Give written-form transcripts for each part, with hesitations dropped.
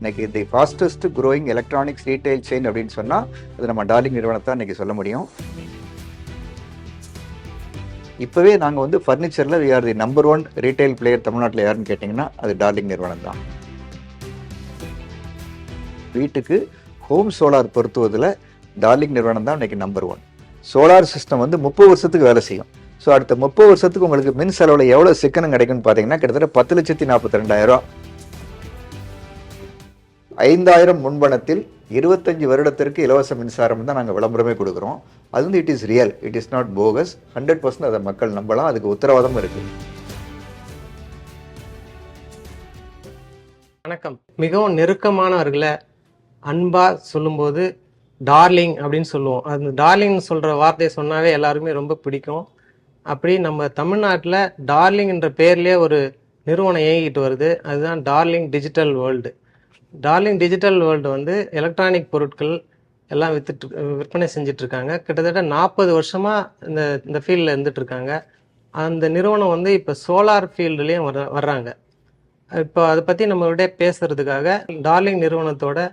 இன்னைக்கு தி fastest growing electronics retail chain அப்படின்னு சொன்னால் அது நம்ம டார்லிங் நிறுவனத்தை இன்னைக்கு சொல்ல முடியும். இப்போவே நாங்கள் வந்து ஃபர்னிச்சரில் we are the number 1 retail player தமிழ்நாட்டில் யாருன்னு கேட்டிங்கன்னா அது டார்லிங் நிறுவனம் தான். வீட்டுக்கு ஹோம் சோலார் பொருத்துவதில் டார்லிங் நிறுவனம் தான் இன்னைக்கு நம்பர் 1. சோலார் சிஸ்டம் வந்து 30 வருஷத்துக்கு வேலை செய்யும். ஸோ அடுத்த 30 வருஷத்துக்கு உங்களுக்கு மின் செலவில் எவ்வளோ சிக்கனம் கிடைக்கும்னு பார்த்தீங்கன்னா கிட்டத்தட்ட 10,42,000. 5,000 முன்பணத்தில் 25 வருடத்திற்கு இலவச மின்சாரம் தான் நாங்கள் விளம்பரமே கொடுக்குறோம். அது வந்து it is real, it is not focus. 100% அதை மக்கள் நம்பலாம், அதுக்கு உத்தரவாதம் இருக்கு. வணக்கம். மிகவும் நெருக்கமானவர்களை அன்பா சொல்லும்போது டார்லிங் அப்படின்னு சொல்லுவோம். அந்த டார்லிங் சொல்ற வார்த்தையை சொன்னாவே எல்லாருக்குமே ரொம்ப பிடிக்கும். அப்படி நம்ம தமிழ்நாட்டில் டார்லிங் என்ற பேர்லேயே ஒரு நிறுவனம் இயங்கிட்டு வருது. அதுதான் darling digital world. Darling digital world வந்து எலக்ட்ரானிக் பொருட்கள் எல்லாம் விற்பனை செஞ்சுட்டு இருக்காங்க. கிட்டத்தட்ட 40 வருஷமா இந்த ஃபீல்டில் இருந்துட்டு இருக்காங்க. அந்த நிறுவனம் வந்து இப்போ சோலார் ஃபீல்டுலேயும் வர்றாங்க. இப்போ அதை பற்றி நம்மளுடைய பேசுறதுக்காக டார்லிங் நிறுவனத்தோட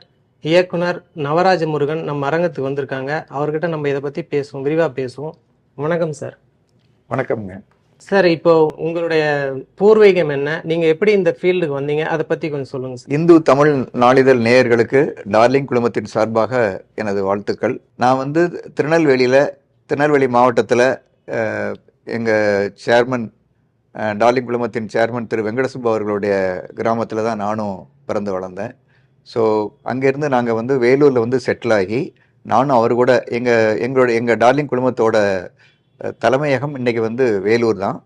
இயக்குனர் நவராஜ முருகன் நம்ம அரங்கத்துக்கு வந்திருக்காங்க. அவர்கிட்ட நம்ம இதை பற்றி பேசுவோம், விரிவாக பேசுவோம். வணக்கம் சார். வணக்கம்ங்க சார். இப்போ உங்களுடைய பூர்வீகம் என்ன, நீங்க எப்படி இந்த ஃபீல்டுக்கு வந்தீங்க, அதை பத்தி கொஞ்சம் சொல்லுங்க சார். இந்து தமிழ் நாளிதழ் நேயர்களுக்கு டார்லிங் குழுமத்தின் சார்பாக எனது வாழ்த்துக்கள். நான் வந்து திருநெல்வேலி மாவட்டத்தில் எங்கள் சேர்மன் டார்லிங் குழுமத்தின் சேர்மன் திரு வெங்கடசுப்பு அவர்களுடைய கிராமத்தில் தான் நானும் பிறந்து வளர்ந்தேன். ஸோ அங்கேருந்து நாங்கள் வந்து வேலூரில் வந்து செட்டில் ஆகி நானும் அவர் கூட எங்கள் டார்லிங் குழுமத்தோட தலைமையகம் இன்றைக்கி வந்து வேலூர் தான்.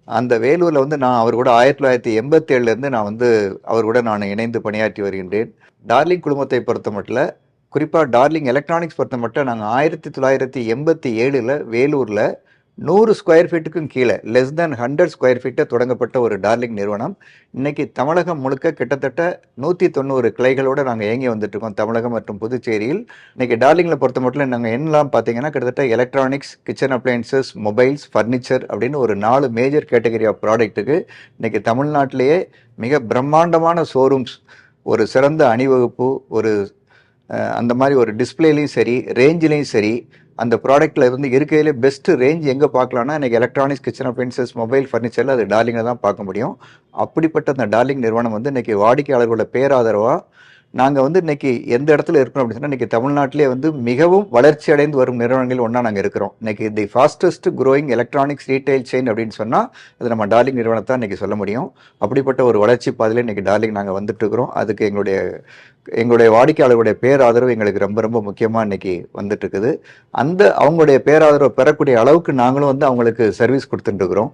அந்த வேலூரில் வந்து நான் அவர் கூட 1987 நான் வந்து அவர் கூட நான் இணைந்து பணியாற்றி வருகின்றேன். டார்லிங் குழுமத்தை பொறுத்த மட்டும், குறிப்பாக டார்லிங் எலக்ட்ரானிக்ஸ் பொறுத்த மட்டும், நாங்கள் 1987 வேலூரில் 100 ஸ்கொயர் ஃபீட்டுக்கும் கீழே லெஸ் தேன் 100 ஸ்கொயர் ஃபீட்டை தொடங்கப்பட்ட ஒரு டார்லிங் நிறுவனம். இன்றைக்கி தமிழகம் முழுக்க கிட்டத்தட்ட 190 கிளைகளோடு நாங்கள் இயங்கி வந்துட்டுருக்கோம், தமிழகம் மற்றும் புதுச்சேரியில். இன்றைக்கி டார்லிங்கில் பொறுத்த மட்டும் நாங்கள் என்னெல்லாம் பார்த்தீங்கன்னா கிட்டத்தட்ட electronics, kitchen appliances, mobiles, furniture அப்படின்னு ஒரு 4 மேஜர் கேட்டகரி ஆஃப் ப்ராடக்ட்டுக்கு இன்றைக்கி தமிழ்நாட்டிலேயே மிக பிரம்மாண்டமான ஷோரூம்ஸ், ஒரு சிறந்த அணிவகுப்பு, ஒரு அந்த மாதிரி ஒரு டிஸ்பிளேலையும் சரி, ரேஞ்சிலையும் சரி, அந்த ப்ராடக்ட்டில் இருந்து இருக்கையிலே பெஸ்ட்டு ரேஞ்ச் எங்கே பார்க்கலான்னா இன்றைக்கி எலக்ட்ரானிக்ஸ், கிச்சன் அப்ளையன்சஸ், மொபைல், ஃபர்னிச்சரில் அது டார்லிங்கில் தான் பார்க்க முடியும். அப்படிப்பட்ட அந்த டார்லிங் நிறுவனம் வந்து இன்றைக்கி வாடிக்கையாளர்களோட பேராதரவாக நாங்கள் வந்து இன்றைக்கி எந்த இடத்துல இருக்கணும் அப்படின்னு சொன்னால், இன்றைக்கி தமிழ்நாட்டிலே வந்து மிகவும் வளர்ச்சி அடைந்து வரும் நிறுவனங்கள் ஒன்றா நாங்கள் இருக்கிறோம். இன்றைக்கி தி fastest growing electronics retail chain அப்படின்னு சொன்னால் அது நம்ம டார்லிங் நிறுவனத்தை இன்றைக்கி சொல்ல முடியும். அப்படிப்பட்ட ஒரு வளர்ச்சி பாதையில் இன்றைக்கி டார்லிங் நாங்கள் வந்துட்டுருக்கிறோம். அதுக்கு எங்களுடைய வாடிக்கையாளர்களுடைய பேராதரவு எங்களுக்கு ரொம்ப ரொம்ப முக்கியமாக இன்றைக்கி வந்துட்டுருக்குது. அவங்களுடைய பேராதரவை பெறக்கூடிய அளவுக்கு நாங்களும் வந்து அவங்களுக்கு சர்வீஸ் கொடுத்துட்டுருக்குறோம்.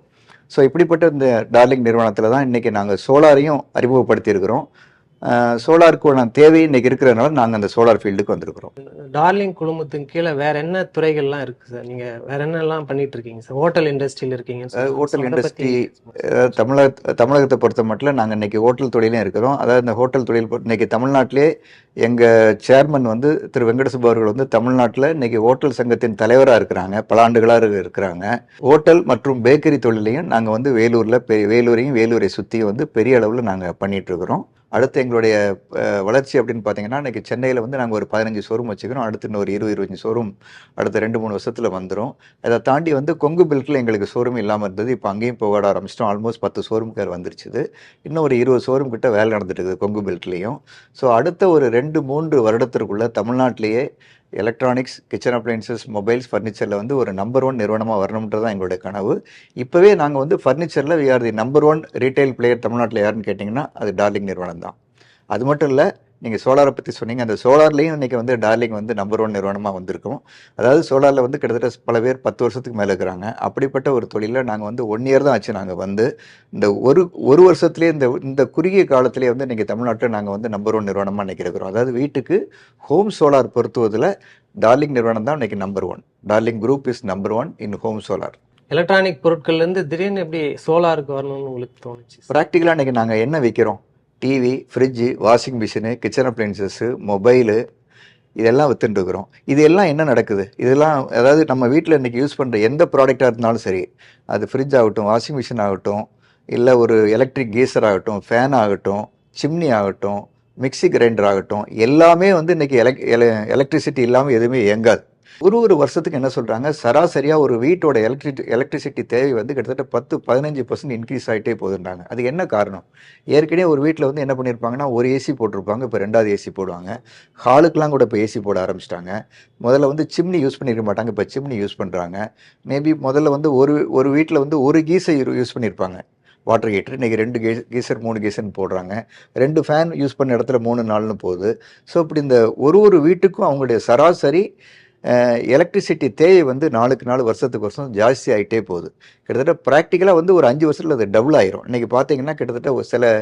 ஸோ இப்படிப்பட்ட இந்த டார்லிங் நிறுவனத்தில் தான் இன்றைக்கி நாங்கள் சோலாரையும் அறிமுகப்படுத்தியிருக்கிறோம். சோலாருக்கு தேவை இன்னைக்கு இருக்கிறதுனால நாங்கள் அந்த சோலார் ஃபீல்டுக்கு வந்திருக்கிறோம். டார்லிங் குழுமத்தின் கீழே வேற என்ன துறைகள்லாம் இருக்கு சார்? நீங்க வேற என்னெல்லாம் பண்ணிட்டு இருக்கீங்க சார்? ஹோட்டல் இண்டஸ்ட்ரியில் இருக்கீங்க. ஹோட்டல் இண்டஸ்ட்ரி தமிழகத்தை பொறுத்த மட்டும் நாங்கள் இன்னைக்கு ஹோட்டல் தொழிலும் இருக்கிறோம். அதாவது இந்த ஹோட்டல் தொழில் இன்னைக்கு தமிழ்நாட்டிலே எங்கள் சேர்மன் வந்து திரு வெங்கடசுப்பு அவர்கள் வந்து தமிழ்நாட்டில் இன்னைக்கு ஹோட்டல் சங்கத்தின் தலைவராக இருக்கிறாங்க, பல ஆண்டுகளாக இருக்கிறாங்க. ஹோட்டல் மற்றும் பேக்கரி தொழிலையும் நாங்கள் வந்து வேலூரை சுற்றியும் வந்து பெரிய அளவில் நாங்கள் பண்ணிட்டு இருக்கிறோம். அடுத்து எங்களுடைய வளர்ச்சி அப்படின்னு பார்த்தீங்கன்னா இன்றைக்கி சென்னையில் வந்து நாங்கள் ஒரு 15 ஷோரூம் வச்சுக்கிறோம். அடுத்து இன்னொரு 20-25 ஷோரூம் அடுத்த 2-3 வருஷத்தில் வந்துடும். அதை தாண்டி வந்து கொங்கு பெல்ட்டில் எங்களுக்கு ஷோரூம் இல்லாமல் இருந்தது. இப்போ அங்கேயும் போகாட ஆரம்பிச்சிட்டோம். ஆல்மோஸ்ட் 10 ஷோரூம்கார் வந்துருச்சுது. இன்னும் ஒரு 20 ஷோரூம் கிட்ட வேலை நடந்துட்டு இருக்குது கொங்கு பெல்ட்லேயும். ஸோ அடுத்த ஒரு 2-3 வருடத்திற்குள்ள தமிழ்நாட்டிலேயே எலக்ட்ரானிக்ஸ், கிச்சன் அப்ளையன்சஸ், மொபைல்ஸ், ஃபர்னிச்சரில் வந்து ஒரு நம்பர் 1 நிறுவனமாக வரணுன்றது தான் எங்களுடைய கனவு. இப்போவே நாங்கள் வந்து ஃபர்னிச்சரில் we are the number 1 retail player தமிழ்நாட்டில் யாருன்னு கேட்டிங்கன்னா அது டார்லிங் நிறுவனம் தான். அது மட்டும் இல்லை, நீங்கள் சோலாரை பற்றி சொன்னீங்க. அந்த சோலார்லேயும் இன்றைக்கி வந்து டார்லிங் வந்து நம்பர் 1 நிறுவனமாக வந்திருக்கோம். அதாவது சோலாரில் வந்து கிட்டத்தட்ட பல பேர் 10 வருஷத்துக்கு மேலே இருக்கிறாங்க. அப்படிப்பட்ட ஒரு தொழிலில் நாங்கள் வந்து 1 இயர் தான் ஆச்சு. நாங்கள் வந்து இந்த ஒரு வருஷத்துலேயே இந்த குறுகிய காலத்திலே வந்து இன்றைக்கி தமிழ்நாட்டில் நாங்கள் வந்து நம்பர் 1 நிறுவனமாக இன்றைக்கி இருக்கிறோம். அதாவது வீட்டுக்கு ஹோம் சோலார் பொருத்துவதில் டார்லிங் நிறுவனம் தான் இன்றைக்கி number 1. Darling group is number 1 in home solar. Electronic பொருட்கள்லேருந்து திடீர்னு எப்படி சோலாருக்கு வரணும்னு உங்களுக்கு தோணுச்சு? ப்ராக்டிக்கலாக இன்றைக்கி நாங்கள் என்ன விற்கிறோம்? TV, fridge, washing machine, kitchen appliances, mobile, இதெல்லாம் விற்றுட்டுருக்குறோம். இது எல்லாம் என்ன நடக்குது? இதெல்லாம் அதாவது நம்ம வீட்டில் இன்றைக்கி யூஸ் பண்ணுற எந்த ப்ராடக்டாக இருந்தாலும் சரி, அது ஃப்ரிட்ஜ் ஆகட்டும், வாஷிங் மிஷின் ஆகட்டும், இல்லை ஒரு எலக்ட்ரிக் கீசர் ஆகட்டும், ஃபேன் ஆகட்டும், சிம்னி ஆகட்டும், மிக்ஸி கிரைண்டர் ஆகட்டும், எல்லாமே வந்து இன்னைக்கு எலக்ட்ரிசிட்டி இல்லாமல் எதுவுமே இயங்காது. ஒரு வருஷத்துக்கு என்ன சொல்கிறாங்க, சராசரியாக ஒரு வீட்டோட எலக்ட்ரிசிட்டி தேவை வந்து கிட்டத்தட்ட 10-15% இன்க்ரீஸ் ஆகிட்டே போகுதுன்றாங்க. அது என்ன காரணம்? ஏற்கனவே ஒரு வீட்டில் வந்து என்ன பண்ணியிருப்பாங்கன்னா, ஒரு ஏசி போட்டிருப்பாங்க, இப்போ 2வது ஏசி போடுவாங்க. ஹாலுக்கெலாம் கூட இப்போ ஏசி போட ஆரம்பிச்சிட்டாங்க. முதல்ல வந்து சிம்னி யூஸ் பண்ணியிருக்க மாட்டாங்க, இப்போ சிம்னி யூஸ் பண்ணுறாங்க. மேபி முதல்ல வந்து ஒரு வீட்டில் வந்து ஒரு கீஸை யூஸ் பண்ணியிருப்பாங்க, வாட்டர் ஹீட்டர். இன்றைக்கி 2 கீசர் 3 கீசர்னு போடுறாங்க. 2 ஃபேன் யூஸ் பண்ண இடத்துல 3 4ன்னு போகுது. ஸோ இப்படி இந்த ஒரு வீட்டுக்கும் அவங்களுடைய சராசரி எலக்ட்ரிசிட்டி தேவை வந்து நாளுக்கு நாள் வருஷத்துக்கு வருஷம் ஜாஸ்தி ஆகிட்டே போகுது. கிட்டத்தட்ட ப்ராக்டிக்கலாக வந்து ஒரு 5 வருஷத்தில் அது டபுள் ஆயிரும். இன்றைக்கி பார்த்தீங்கன்னா கிட்டத்தட்ட ஒரு சில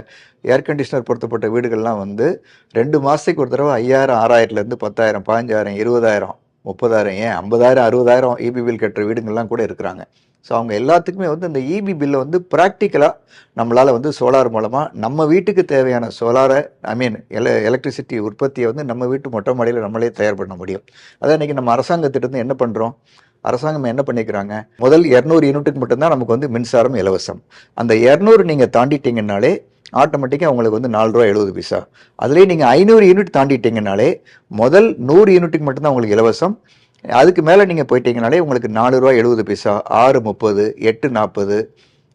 ஏர் கண்டிஷனர் பொருத்தப்பட்ட வீடுகள்லாம் வந்து 2 மாதத்துக்கு ஒரு தடவை 5000 6000லேருந்து 10,000 15,000 20,000 30,000 ஏன் 50,000 60,000 இபி பில் கட்டுற வீடுங்கள்லாம் கூட இருக்கிறாங்க. ஸோ அவங்க எல்லாத்துக்குமே வந்து இந்த இபி பில்லை வந்து ப்ராக்டிக்கலாக நம்மளால் வந்து சோலார் மூலமாக நம்ம வீட்டுக்கு தேவையான சோலாரை எலக்ட்ரிசிட்டி உற்பத்தியை வந்து நம்ம வீட்டு மொட்டை மாடியில் நம்மளே தயார் பண்ண முடியும். அதான் இன்றைக்கி நம்ம அரசாங்கத்திட்டருந்து என்ன பண்ணுறோம், அரசாங்கம் என்ன பண்ணிக்கிறாங்க, முதல் 200 யூனிட்டுக்கு மட்டும்தான் நமக்கு வந்து மின்சாரம் இலவசம். அந்த 200 நீங்கள் தாண்டிட்டீங்கன்னாலே ஆட்டோமேட்டிக்காக உங்களுக்கு வந்து ₹4.70. அதுலேயே நீங்கள் 500 யூனிட் தாண்டிட்டீங்கனாலே முதல் 100 யூனிட்டுக்கு மட்டும்தான் உங்களுக்கு இலவசம். அதுக்கு மேலே நீங்கள் போயிட்டீங்கனாலே உங்களுக்கு ₹4.70, 6.30, 8.40,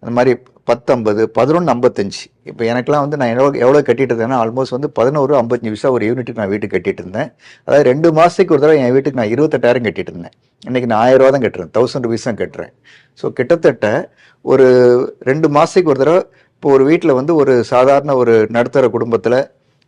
அந்த மாதிரி 10.50, 11.55. இப்போ எனக்குலாம் வந்து நான் எவ்வளோ கட்டிட்டு இருந்தேன்னா ஆல்மோஸ்ட் வந்து 11.55 ஒரு யூனிட்டுக்கு நான் வீட்டுக்கு கட்டிட்டு இருந்தேன். அதாவது 2 மாதத்துக்கு ஒரு தடவை என் வீட்டுக்கு நான் 28,000 கட்டிட்டு இருந்தேன். இன்றைக்கி நான் ₹1000 தான் கட்டுறேன், ₹1000 தான் கட்டுறேன். ஸோ கிட்டத்தட்ட ஒரு 2 மாதத்துக்கு ஒரு தடவை. இப்போ ஒரு வீட்டில் வந்து ஒரு சாதாரண ஒரு நடுத்தர குடும்பத்தில்,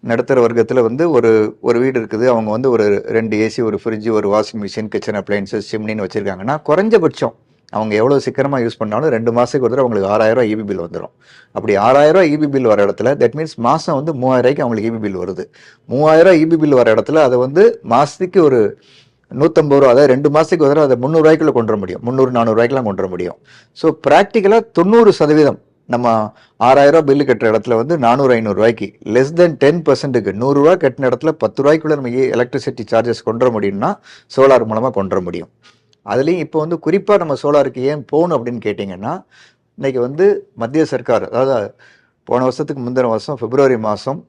நடுத்தர வர்க்கத்தில் வந்து ஒரு வீடு இருக்குது. அவங்க வந்து ஒரு 2 ஏசி, ஒரு ஃப்ரிட்ஜு, ஒரு வாஷிங் மிஷின், கிச்சன் அப்ளையன்சஸ், சிம்னின்னு வச்சுருக்காங்கன்னா குறைஞ்சபட்சம் அவங்க எவ்வளோ சிக்கனமாக யூஸ் பண்ணாலும் 2 மாதத்துக்கு ஒரு தடவை அவங்களுக்கு ₹6,000 இபி பில் வந்துடும். அப்படி ₹6,000 இபி பில் வர இடத்துல தட் மீன்ஸ் மாதம் வந்து ₹3,000 அவங்களுக்கு இபி பில் வருது. ₹3,000 இபி பில் வர இடத்துல அதை வந்து மாதத்துக்கு ஒரு ₹150, அதாவது 2 மாதத்துக்கு ஒரு தடவை அதை ₹300 கொண்டு வர முடியும், ₹300-400 கொண்டு வர முடியும். ஸோ ப்ராக்டிக்கலாக 90% நம்ம ₹6,000 பில்லு கட்டுற இடத்துல வந்து ₹400-500 லெஸ் தென் 10%க்கு ₹100 கட்டின இடத்துல ₹10 நம்ம எலக்ட்ரிசிட்டி சார்ஜஸ் கொண்டு வர முடியும்னா சோலார் மூலமாக கொண்டு வர முடியும். அதுலேயும் இப்போ வந்து குறிப்பாக நம்ம சோலாருக்கு ஏன் போகணும் அப்படின்னு கேட்டிங்கன்னா, இன்றைக்கி வந்து மத்திய சர்க்கார், அதாவது போன வருஷத்துக்கு முந்தின வருஷம் பிப்ரவரி மாதம்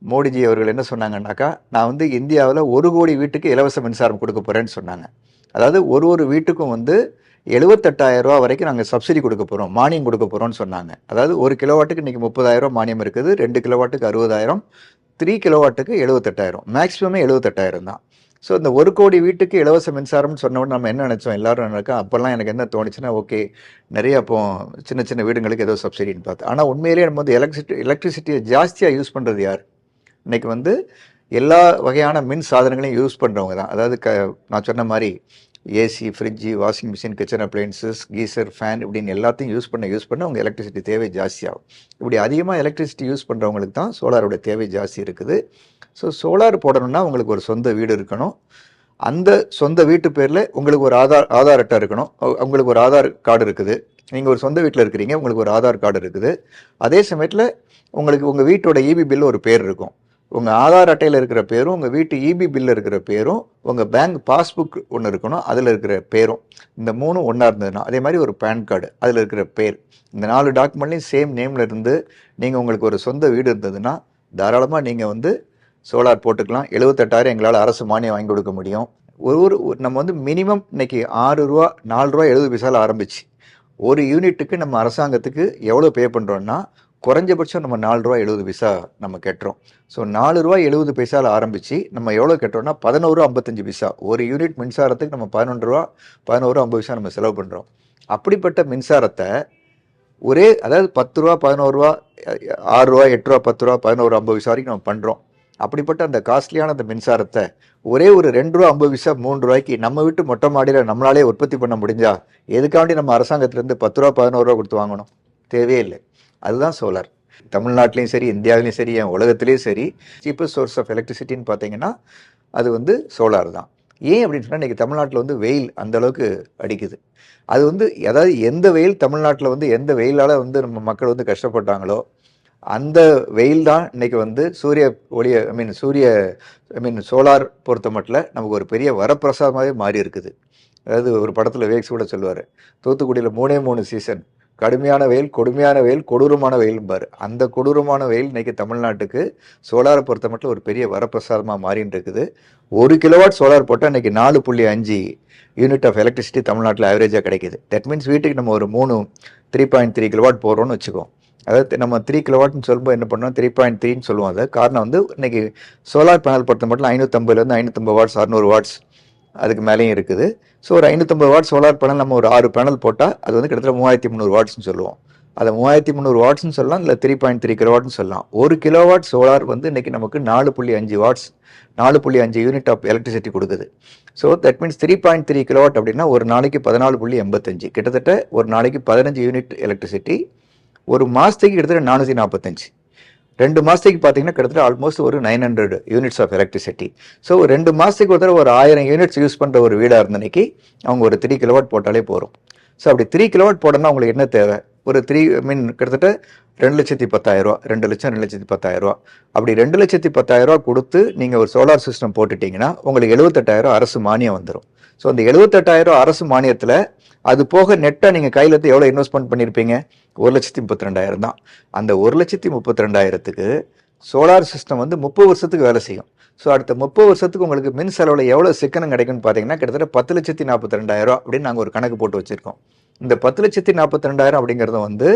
மோடிஜி அவர்கள் என்ன சொன்னாங்கன்னாக்கா, நான் வந்து இந்தியாவில் 1 கோடி வீட்டுக்கு இலவச மின்சாரம் கொடுக்க போகிறேன்னு சொன்னாங்க. அதாவது ஒரு வீட்டுக்கும் வந்து ₹78,000 வரைக்கும் நாங்கள் சப்சிடி கொடுக்க போகிறோம், மானியம் கொடுக்க போகிறோம்னு சொன்னாங்க. அதாவது 1 கிலோவாட்டுக்கு இன்றைக்கி ₹30,000 மானியம் இருக்குது, 2 கிலோவாட்டுக்கு ₹60,000, 3 கிலோவாட்டுக்கு ₹78,000, மேக்ஸிமமே ₹78,000 தான். ஸோ இந்த 1 கோடி வீட்டுக்கு இலவச மின்சாரம்னு சொன்னோன்னு நம்ம என்ன நினச்சோம், எல்லாரும் நினைக்கா அப்போல்லாம் எனக்கு என்ன தோணுச்சுன்னா, ஓகே நிறைய அப்போ சின்ன சின்ன வீடுங்களுக்கு ஏதோ சப்சிடின்னு பார்த்து. ஆனால் உண்மையிலேயே நம்ம வந்து எலக்ட்ரிசிட்டியை ஜாஸ்தியாக யூஸ் பண்ணுறது யார்? இன்றைக்கி வந்து எல்லா வகையான மின் சாதனங்களையும் யூஸ் பண்ணுறவங்க தான். அதாவது நான் சொன்ன மாதிரி AC, fridge, washing machine, kitchen appliances, geyser, fan இப்படின்னு எல்லாத்தையும் யூஸ் பண்ண அவங்க எலக்ட்ரிசிட்டி தேவை ஜாஸ்தியாகும். இப்படி அதிகமாக எலக்ட்ரிசிட்டி யூஸ் பண்ணுறவங்களுக்கு தான் சோலாரோட தேவை ஜாஸ்தி இருக்குது. ஸோ சோலார் போடணும்னா உங்களுக்கு ஒரு சொந்த வீடு இருக்கணும். அந்த சொந்த வீட்டு பேரில் உங்களுக்கு ஒரு ஆதார் அட்டை இருக்கணும். உங்களுக்கு ஒரு ஆதார் கார்டு இருக்குது. நீங்கள் ஒரு சொந்த வீட்டில் இருக்கிறீங்க, உங்களுக்கு ஒரு ஆதார் கார்டு இருக்குது. அதே சமயத்தில் உங்களுக்கு உங்கள் வீட்டோட இபி பில் ஒரு பேர் இருக்கும். உங்கள் ஆதார் அட்டையில் இருக்கிற பேரும், உங்கள் வீட்டு இபி பில்லில் இருக்கிற பேரும், உங்கள் பேங்க் பாஸ்புக் ஒன்று இருக்கணும், அதில் இருக்கிற பேரும், இந்த 3 ஒன்றா இருந்ததுன்னா, அதே மாதிரி ஒரு பேன் கார்டு அதில் இருக்கிற பேர், இந்த 4 டாக்குமெண்ட்லையும் சேம் நேமில் இருந்து நீங்கள் உங்களுக்கு ஒரு சொந்த வீடு இருந்ததுன்னா தாராளமாக நீங்கள் வந்து சோலார் போட்டுக்கலாம். 78,000 எங்களால் அரசு மானியம் வாங்கி கொடுக்க முடியும். நம்ம வந்து மினிமம் இன்னைக்கு ₹6, ₹4.70 ஆரம்பிச்சு ஒரு யூனிட்டுக்கு நம்ம அரசாங்கத்துக்கு எவ்வளோ பே பண்ணுறோன்னா குறைஞ்சபட்சம் நம்ம ₹4.70 நம்ம கட்டுறோம். ஸோ ₹4.70 ஆரம்பித்து நம்ம எவ்வளோ கட்டுறோம்னா ₹11.55. ஒரு யூனிட் மின்சாரத்துக்கு நம்ம ₹11.50 நம்ம செலவு பண்ணுறோம். அப்படிப்பட்ட மின்சாரத்தை அதாவது ₹10, ₹11, ₹6, ₹8, ₹10, ₹11.50 வரைக்கும் நம்ம பண்ணுறோம். அப்படிப்பட்ட அந்த காஸ்ட்லியான அந்த மின்சாரத்தை ஒரு ₹2.50, ₹3 நம்ம வீட்டு மொட்டை மாடியில் நம்மளாலே உற்பத்தி பண்ண முடிஞ்சா எதுக்காண்டி நம்ம அரசாங்கத்திலேருந்து ₹10, ₹11 கொடுத்து வாங்கணும்? தேவையே இல்லை. அதுதான் சோலார். தமிழ்நாட்டிலையும் சரி, இந்தியாவிலையும் சரி, உலகத்துலேயும் சரி, சீப்பஸ்ட் சோர்ஸ் ஆஃப் எலக்ட்ரிசிட்டின்னு பார்த்தீங்கன்னா அது வந்து சோலார் தான். ஏன் அப்படின்னு சொன்னால் இன்றைக்கி தமிழ்நாட்டில் வந்து வெயில் அந்தளவுக்கு அடிக்குது. அது வந்து அதாவது எந்த வெயில் தமிழ்நாட்டில் வந்து எந்த வெயிலால் வந்து நம்ம மக்கள் வந்து கஷ்டப்பட்டாங்களோ அந்த வெயில் தான் இன்றைக்கி வந்து சோலார் பொறுத்த மட்டும் நமக்கு ஒரு பெரிய வரப்பிரசாதமாகவே மாறி இருக்குது. அதாவது ஒரு படத்தில் வேக்ஸ் கூட சொல்லுவார், தூத்துக்குடியில் 3 சீசன், கடுமையான வெயில், கொடுமையான வெயில், கொடூரமான வெயில்பாரு. அந்த கொடூரமான வெயில் இன்னைக்கு தமிழ்நாட்டுக்கு சோலாரை பொறுத்த மட்டும் ஒரு பெரிய வரப்பிரசாதமாக மாறின்னு இருக்குது. 1 கிலோவாட் சோலார் போட்டால் இன்னைக்கு 4.5 யூனிட் ஆஃப் எலக்ட்ரிசிட்டி தமிழ்நாட்டில் ஆவரேஜாக கிடைக்குது. தட் மீன்ஸ் வீட்டுக்கு நம்ம ஒரு 3.3 கிலோவாட் போடுறோம்னு வச்சுக்கோம். அதாவது நம்ம 3 கிலோவாட்னு சொல்லும்போது என்ன பண்ணோம், 3.3ன்னு சொல்லுவோம். அது காரணம் வந்து இன்னைக்கு சோலார் பேனல் பொறுத்த மட்டும் 550 550 வாட்ஸ் 600 வாட்ஸ் அதுக்கு மேலேயும் இருக்குது. ஸோ ஒரு 550 வாட் சோலார் பேனல் நம்ம ஒரு 6 பேனல் போட்டால் அது வந்து கிட்டத்தட்ட 3300 வாட்ஸ்னு சொல்லுவோம். அதை 3300 வாட்ஸ்னு சொல்லலாம், இல்லை 3.3 கிலோவாட்னு சொல்லலாம். 1 கிலோவாட் சோலார் வந்து இன்னைக்கு நமக்கு 4.5 வாட்ஸ் 4.5 யூனிட் ஆஃப் எலக்ட்ரிசிட்டி கொடுக்குது. ஸோ தட் மீன்ஸ் 3.3 கிலோவாட் அப்படின்னா ஒரு நாளைக்கு 14.85, கிட்டத்தட்ட ஒரு நாளைக்கு 15 யூனிட் எலக்ட்ரிசிட்டி. ஒரு மாதத்துக்கு கிட்டத்தட்ட 445. 2 மாதத்துக்கு பார்த்தீங்கன்னா கிட்டத்தட்ட ஆல்மோஸ்ட் ஒரு 900 யூனிட்ஸ் ஆஃப் எலக்ட்ரிசிட்டி. ஸோ 2 மாதத்துக்கு ஒரு தடவை ஒரு 1000 யூனிட்ஸ் யூஸ் பண்ணுற ஒரு வீடாக இருந்தன்னைக்கு அவங்க ஒரு 3 கிலோவாட் போட்டாலே போகிறோம். ஸோ அப்படி 3 கிலோவாட் போடணும்னா உங்களுக்கு என்ன தேவை, ஒரு கிட்டத்தட்ட 2,10,000, 2 லட்சம் 2,10,000. அப்படி 2,10,000 கொடுத்து நீங்கள் ஒரு சோலார் சிஸ்டம் போட்டுட்டீங்கன்னா உங்களுக்கு 78,000 அரசு மானியம் வந்துடும். ஸோ அந்த 78,000 அரசு மானியத்தில் அது போக நெட்டாக நீங்கள் கையில் எடுத்து எவ்வளோ இன்வெஸ்ட்மெண்ட் பண்ணியிருப்பீங்க, 1,32,000 தான். அந்த 1,32,000த்துக்கு சோலார் சிஸ்டம் வந்து 30 வருஷத்துக்கு வேலை செய்யும். ஸோ அடுத்த 30 வருஷத்துக்கு உங்களுக்கு மின் செலவில் எவ்வளோ சிக்கனம் கிடைக்கும்னு பார்த்தீங்கன்னா கிட்டத்தட்ட 10,42,000 அப்படின்னு நாங்கள் ஒரு கணக்கு போட்டு வச்சுருக்கோம். இந்த 10,42,000 அப்படிங்கிறத வந்து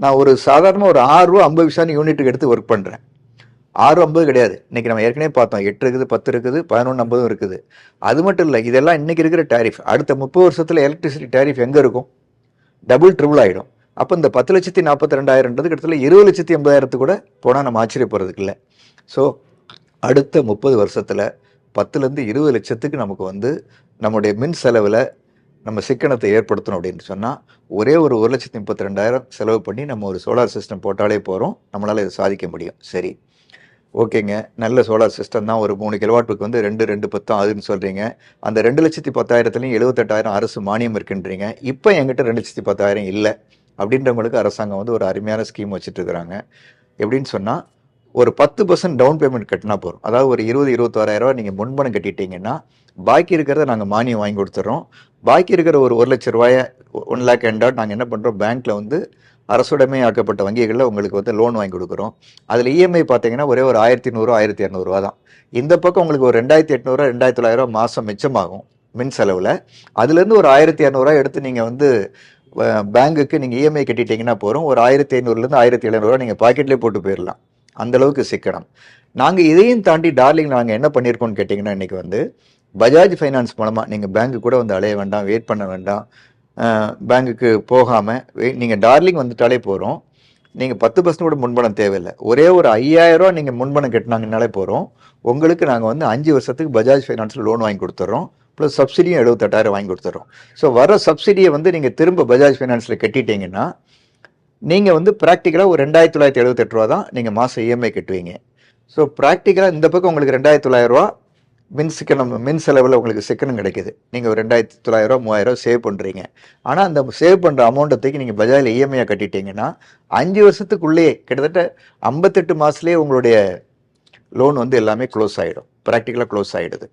நான் ஒரு சாதாரணமாக ஒரு ₹6.50 யூனிட்டுக்கு எடுத்து ஒர்க் பண்ணுறேன். 6.50 கிடையாது, இன்னைக்கு நம்ம ஏற்கனவே பார்த்தோம், 8 இருக்குது, 10 இருக்குது, 11.50 இருக்குது. அது மட்டும் இல்லை, இதெல்லாம் இன்னைக்கு இருக்கிற டேரிஃப். அடுத்த 30 வருஷத்துல எலக்ட்ரிசிட்டி டேரிஃப் எங்கே இருக்கும், டபுள் ட்ரிபிள் ஆகிடும். அப்போ இந்த 10,42,000ன்றது கிட்டத்தட்ட 20,80,000 கூட போனால் நம்ம ஆச்சரியப்படுறதுக்கு இல்லை. ஸோ அடுத்த 30 வருஷத்தில் 10லேருந்து 20 லட்சத்துக்கு நமக்கு வந்து நம்முடைய மின் செலவில் நம்ம சிக்கனத்தை ஏற்படுத்தணும் அப்படின்னு சொன்னால் ஒரே ஒரு 1,32,000 செலவு பண்ணி நம்ம ஒரு சோலார் சிஸ்டம் போட்டாலே போகிறோம், நம்மளால் இதை சாதிக்க முடியும். சரி, ஓகேங்க, நல்ல சோலார் சிஸ்டம் தான். ஒரு 3 கிலோவாட்டுக்கு வந்து 2,10 ஆகுதுன்னு சொல்கிறீங்க. அந்த 2,10,000லையும் 78,000 அரசு மானியம் இருக்குன்றீங்க. இப்போ என்கிட்ட 2,10,000 இல்லை அப்படின்றவங்களுக்கு அரசாங்கம் வந்து ஒரு அருமையான ஸ்கீம் வச்சுட்டு இருக்கிறாங்க. எப்படின்னு சொன்னால் ஒரு 10% டவுன் பேமெண்ட் கட்டினா போகிறோம். அதாவது ஒரு 20,000-26,000 நீங்கள் முன்பணம் கட்டிட்டீங்கன்னா பாக்கி இருக்கிறத நாங்கள் மானியம் வாங்கி கொடுத்துட்றோம். பாக்கி இருக்கிற ஒரு 1,00,000 ரூபாயை 1 லேக் எண்டாட் நாங்கள் என்ன பண்ணுறோம், பேங்க்கில் வந்து அரசுடைமை ஆக்கப்பட்ட வங்கிகளில் உங்களுக்கு வந்து லோன் வாங்கி கொடுக்குறோம். அதில் இஎம்ஐ பார்த்தீங்கன்னா ஒரே ஒரு 1,100 1,200 தான். இந்த பக்கம் உங்களுக்கு ஒரு 2,800 2,900 மாதம் மிச்சமாகும் மின் செலவில். அதுலேருந்து ஒரு 1,200 எடுத்து நீங்கள் வந்து பேங்குக்கு நீங்கள் இஎம்ஐ கட்டிட்டீங்கன்னா போகிறோம். ஒரு 1,500லேருந்து 1,700 நீங்கள் பாக்கெட்லேயே போட்டு போயிடலாம். அந்தளவுக்கு சிக்கனம். நாங்கள் இதையும் தாண்டி டார்லிங் நாங்கள் என்ன பண்ணியிருக்கோம்னு கேட்டிங்கன்னா இன்றைக்கி வந்து பஜாஜ் ஃபைனான்ஸ் மூலமாக நீங்கள் பேங்க்கு கூட வந்து அலைய வேண்டாம், வெயிட் பண்ண வேண்டாம், பேங்குக்கு போகாமல் நீங்கள் டார்லிங் வந்துட்டாலே போகிறோம். நீங்கள் 10% கூட முன்பணம் தேவையில்லை. ஒரே ஒரு 5,000 நீங்கள் முன்பணம் கட்டினாங்கனாலே போகிறோம். உங்களுக்கு நாங்கள் வந்து 5 வருஷத்துக்கு பஜாஜ் ஃபைனான்ஸில் லோன் வாங்கி கொடுத்துட்றோம். ப்ளஸ் சப்சிடியும் 78,000 வாங்கி கொடுத்துட்றோம். ஸோ வர சப்சிடியை வந்து நீங்கள் திரும்ப பஜாஜ் ஃபைனான்ஸில் கட்டிட்டீங்கன்னா நீங்கள் வந்து ப்ராக்டிக்கலாக ஒரு 2,978 ரூபா தான் நீங்கள் மாதம் இஎம்ஐ கட்டுவீங்க. ஸோ ப்ராக்டிக்கலாக இந்த பக்கம் உங்களுக்கு 2,900 ரூபா மின் செலவில் உங்களுக்கு சிக்கனம் கிடைக்கிது. நீங்கள் ஒரு 2,900 3,000 சேவ் பண்ணுறீங்க. ஆனால் அந்த சேவ் பண்ணுற அமௌண்ட்டத்துக்கு நீங்கள் பஜாஜில் இஎம்ஐயாக கட்டிட்டீங்கன்னா 5 வருஷத்துக்குள்ளேயே கிட்டத்தட்ட 58 மாதத்துலேயே உங்களுடைய லோன் வந்து எல்லாமே க்ளோஸ் ஆகிடும், ப்ராக்டிக்கலாக க்ளோஸ் ஆகிடுது.